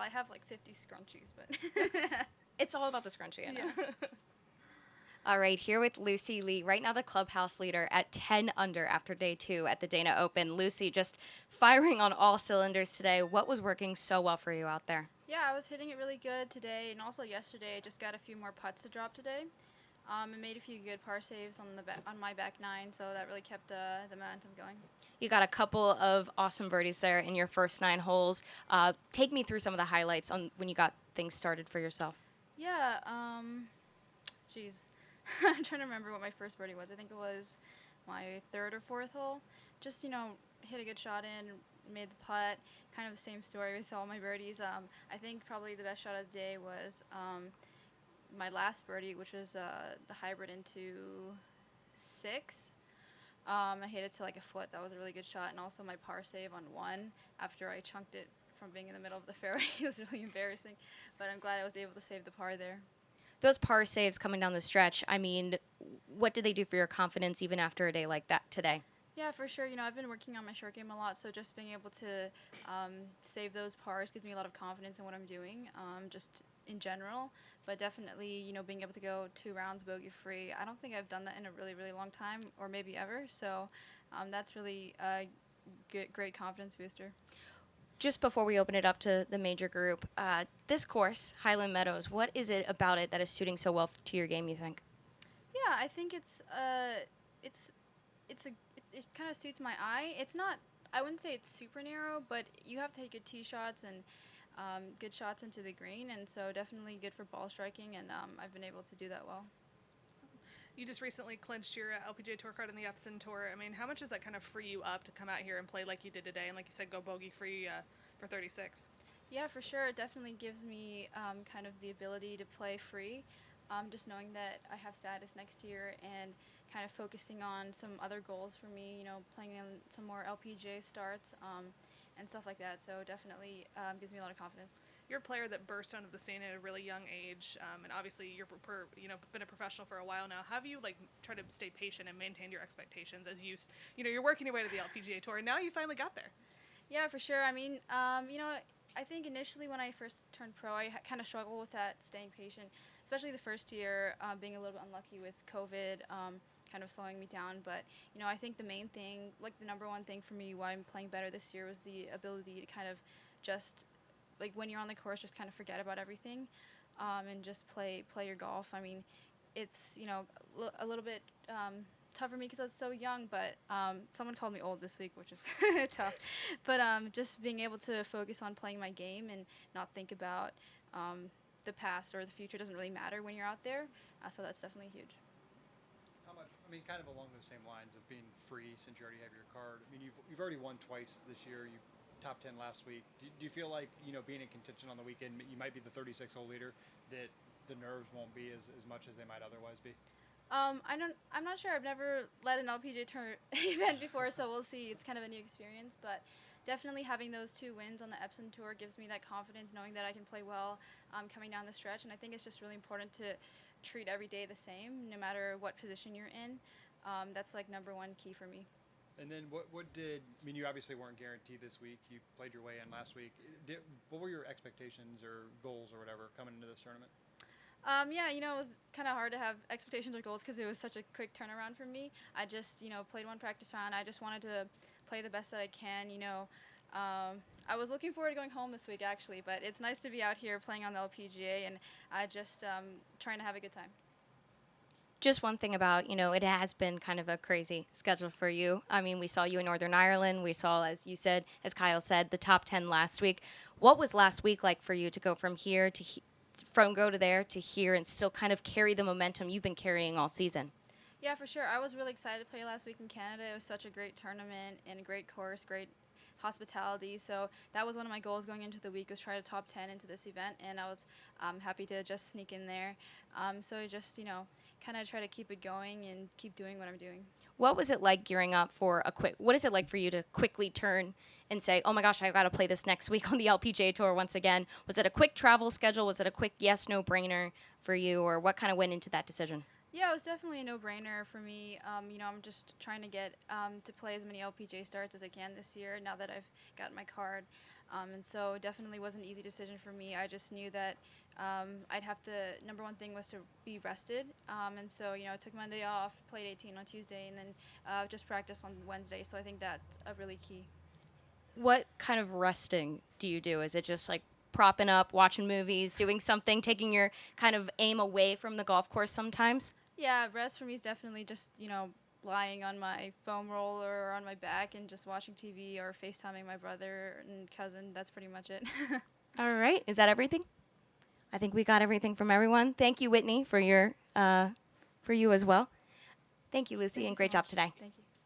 I have like 50 scrunchies, but It's all about the scrunchie, I know. yeah. All right, here with Lucy Lee, right now the clubhouse leader at 10 under after day 2 at the Dana Open. Lucy, just firing on all cylinders today. What was working so well for you out there? Yeah, I was hitting it really good today, and also yesterday. I just got a few more putts to drop today. I made a few good par saves on on my back nine, so that really kept the momentum going. You got a couple of awesome birdies there in your first 9 holes. Take me through some of the highlights on when you got things started for yourself. Yeah, geez. I'm trying to remember what my first birdie was. I think it was my third or fourth hole. Just, hit a good shot in, made the putt. Kind of the same story with all my birdies. I think probably the best shot of the day was my last birdie, which was the hybrid into 6. I hit it to like a foot. That was a really good shot. And also my par save on 1 after I chunked it from being in the middle of the fairway. It was really embarrassing, but I'm glad I was able to save the par there. Those par saves coming down the stretch, I mean, what did they do for your confidence even after a day like that today? Yeah, for sure. I've been working on my short game a lot, so just being able to save those pars gives me a lot of confidence in what I'm doing, just in general. But definitely, being able to go 2 rounds bogey-free, I don't think I've done that in a really, really long time, or maybe ever. So that's really a great confidence booster. Just before we open it up to the major group, this course, Highland Meadows, what is it about it that is suiting so well to your game, you think? Yeah, I think it kind of suits my eye. It's not, I wouldn't say it's super narrow, but you have to take good tee shots and good shots into the green, and so definitely good for ball striking, and I've been able to do that well. You just recently clinched your LPGA Tour card in the Epson Tour. I mean, how much does that kind of free you up to come out here and play like you did today, and like you said, go bogey-free for 36? Yeah, for sure. It definitely gives me kind of the ability to play free. Just knowing that I have status next year and kind of focusing on some other goals for me, playing in some more LPGA starts and stuff like that. So definitely gives me a lot of confidence. You're a player that burst onto the scene at a really young age, and obviously you're been a professional for a while now. How have you tried to stay patient and maintain your expectations as you're working your way to the LPGA Tour, and now you finally got there? Yeah, for sure. I mean, I think initially when I first turned pro, I kind of struggled with that, staying patient, especially the first year, being a little bit unlucky with COVID, kind of slowing me down. But, I think the main thing, like the number one thing for me why I'm playing better this year was the ability to kind of just, like when you're on the course, just kind of forget about everything and just play your golf. I mean, it's, a little bit tough for me because I was so young, but someone called me old this week, which is tough. But just being able to focus on playing my game and not think about the past or the future doesn't really matter when you're out there. So that's definitely huge. How much? I mean, kind of along those same lines of being free since you already have your card. I mean, you've already won twice this year. You top 10 last week. Do you feel like being in contention on the weekend, you might be the 36-hole leader, that the nerves won't be as much as they might otherwise be? I'm not sure. I've never led an LPGA Tour event before, so we'll see. It's kind of a new experience, but definitely having those 2 wins on the Epson Tour gives me that confidence, knowing that I can play well coming down the stretch. And I think it's just really important to treat every day the same, no matter what position you're in. That's like number one key for me. And then you obviously weren't guaranteed this week. You played your way in last week. What were your expectations or goals or whatever coming into this tournament? Yeah, it was kind of hard to have expectations or goals because it was such a quick turnaround for me. I just, played 1 practice round. I just wanted to play the best that I can, I was looking forward to going home this week, actually, but it's nice to be out here playing on the LPGA, and I just trying to have a good time. Just one thing about, it has been kind of a crazy schedule for you. I mean, we saw you in Northern Ireland. We saw, as you said, as Kyle said, the top 10 last week. What was last week like for you to go from here to go to there to here and still kind of carry the momentum you've been carrying all season? Yeah, for sure. I was really excited to play last week in Canada. It was such a great tournament and a great course, great hospitality. So that was one of my goals going into the week, was try to top 10 into this event, and I was happy to just sneak in there. So just, kind of try to keep it going and keep doing what I'm doing. What was it like gearing up for what is it like for you to quickly turn and say, oh my gosh, I've got to play this next week on the LPGA Tour once again? Was it a quick travel schedule? Was it a quick yes, no brainer for you, or what kind of went into that decision? Yeah, it was definitely a no-brainer for me. I'm just trying to get to play as many LPGA starts as I can this year now that I've got my card. And so it definitely was an easy decision for me. I just knew that I'd have to, number one thing was to be rested. And so, I took Monday off, played 18 on Tuesday, and then just practiced on Wednesday. So I think that's a really key. What kind of resting do you do? Is it just like propping up, watching movies, doing something, taking your kind of aim away from the golf course sometimes? Yeah, rest for me is definitely just, lying on my foam roller or on my back and just watching TV or FaceTiming my brother and cousin. That's pretty much it. All right. Is that everything? I think we got everything from everyone. Thank you, Whitney, for your for you as well. Thank you, Lucy, Thank and you so great job much. today. Thank you.